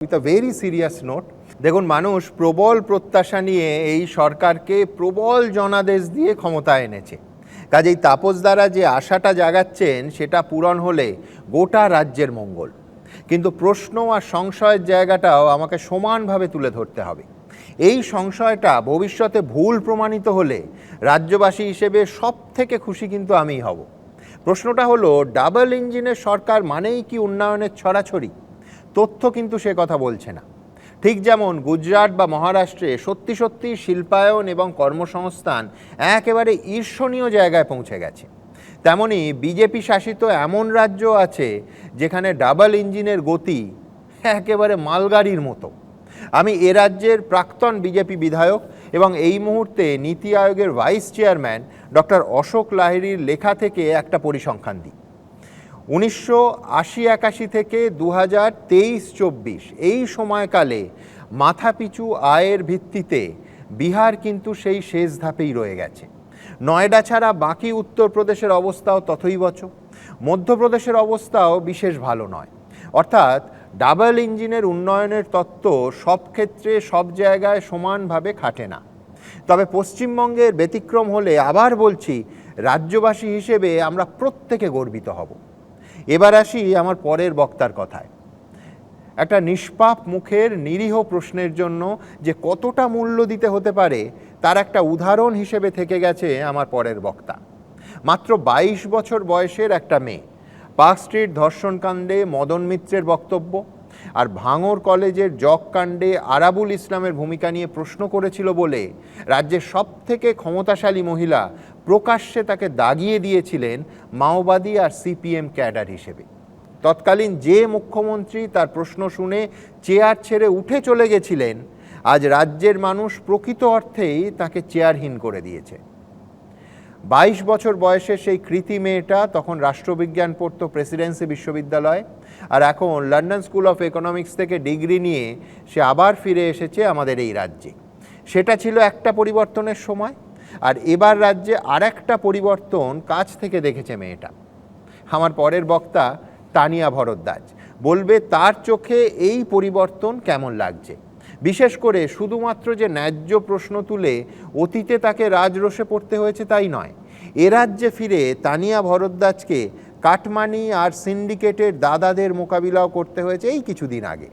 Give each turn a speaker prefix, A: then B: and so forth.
A: With a very serious note. দেখুন, মানুষ প্রবল প্রত্যাশা নিয়ে এই সরকারকে প্রবল জনাদেশ দিয়ে ক্ষমতায় এনেছে। কাজেই তাপস দ্বারা যে আশাটা জাগাচ্ছেন সেটা পূরণ হলে গোটা রাজ্যের মঙ্গল। কিন্তু প্রশ্ন আর সংশয়ের জায়গাটাও আমাকে সমানভাবে তুলে ধরতে হবে। এই সংশয়টা ভবিষ্যতে ভুল প্রমাণিত হলে রাজ্যবাসী হিসেবে সব থেকে খুশি কিন্তু আমিই হব। প্রশ্নটা হলো, ডাবল ইঞ্জিনের সরকার মানেই কি উন্নয়নের ছড়াছড়ি? তথ্য কিন্তু সে কথা বলছে না। ঠিক যেমন গুজরাট বা মহারাষ্ট্রে সত্যি সত্যি শিল্পায়ন এবং কর্মসংস্থান একেবারে ঈর্ষণীয় জায়গায় পৌঁছে গেছে, তেমনি বিজেপি শাসিত এমন রাজ্য আছে যেখানে ডাবল ইঞ্জিনের গতি একেবারে মালগাড়ির মতো। আমি এ রাজ্যের প্রাক্তন বিজেপি বিধায়ক এবং এই মুহূর্তে নীতি আয়োগের ভাইস চেয়ারম্যান ডক্টর অশোক লাহিড়ির লেখা থেকে একটা পরিসংখ্যান দিই। 1980-81 থেকে 2023-24 এই সময়কালে মাথাপিছু আয়ের ভিত্তিতে বিহার কিন্তু সেই শেষ ধাপেই রয়ে গেছে। নয়ডা ছাড়া বাকি উত্তরপ্রদেশের অবস্থাও তথৈবচ। মধ্যপ্রদেশের অবস্থাও বিশেষ ভালো নয়। অর্থাৎ ডাবল ইঞ্জিনের উন্নয়নের তত্ত্ব সব ক্ষেত্রে সব জায়গায় সমানভাবে খাটে না। তবে পশ্চিমবঙ্গের ব্যতিক্রম হলে আবার বলছি, রাজ্যবাসী হিসেবে আমরা প্রত্যেকে গর্বিত হব। এবার আসি আমার পরের বক্তার কথায়। একটা নিষ্পাপ মুখের নিরীহ প্রশ্নের জন্য যে কতটা মূল্য দিতে হতে পারে তার একটা উদাহরণ হিসেবে থেকে গেছে আমার পরের বক্তা। মাত্র 22 বছর বয়সের একটা মেয়ে পার্ক স্ট্রিট ধর্ষণকাণ্ডে মদন মিত্রের বক্তব্য আর ভাঙড় কলেজের জগ কাণ্ডে আরাবুল ইসলামের ভূমিকা নিয়ে প্রশ্ন করেছিল বলে রাজ্যের সব থেকে ক্ষমতাশালী মহিলা প্রকাশ্যে তাকে দাগিয়ে দিয়েছিলেন মাওবাদী আর সিপিএম ক্যাডার হিসেবে। তৎকালীন যে মুখ্যমন্ত্রী তার প্রশ্ন শুনে চেয়ার ছেড়ে উঠে চলে গেছিলেন, আজ রাজ্যের মানুষ প্রকৃত অর্থেই তাকে চেয়ারহীন করে দিয়েছে। 22 বছর বয়সের সেই কৃতি মেয়েটা তখন রাষ্ট্রবিজ্ঞান পড়তো প্রেসিডেন্সি বিশ্ববিদ্যালয়, আর এখন লন্ডন স্কুল অফ ইকোনমিক্স থেকে ডিগ্রি নিয়ে সে আবার ফিরে এসেছে আমাদের এই রাজ্যে। সেটা ছিল একটা পরিবর্তনের সময়, আর এবার রাজ্যে আরেকটা পরিবর্তন কাছ থেকে দেখেছে মেয়েটা। আমার পরের বক্তা তানিয়া ভরদ্বাজ বলবে তার চোখে এই পরিবর্তন কেমন লাগছে। বিশেষ করে শুধুমাত্র যে ন্যায্য প্রশ্ন তুলে অতীতে তাকে রাজরোষে পড়তে হয়েছে তাই নয়, এ রাজ্যে ফিরে তানিয়া ভরদ্বাজকে কাটমানি আর সিন্ডিকেটের দাদাদের মোকাবিলাও করতে হয়েছে এই কিছুদিন আগে।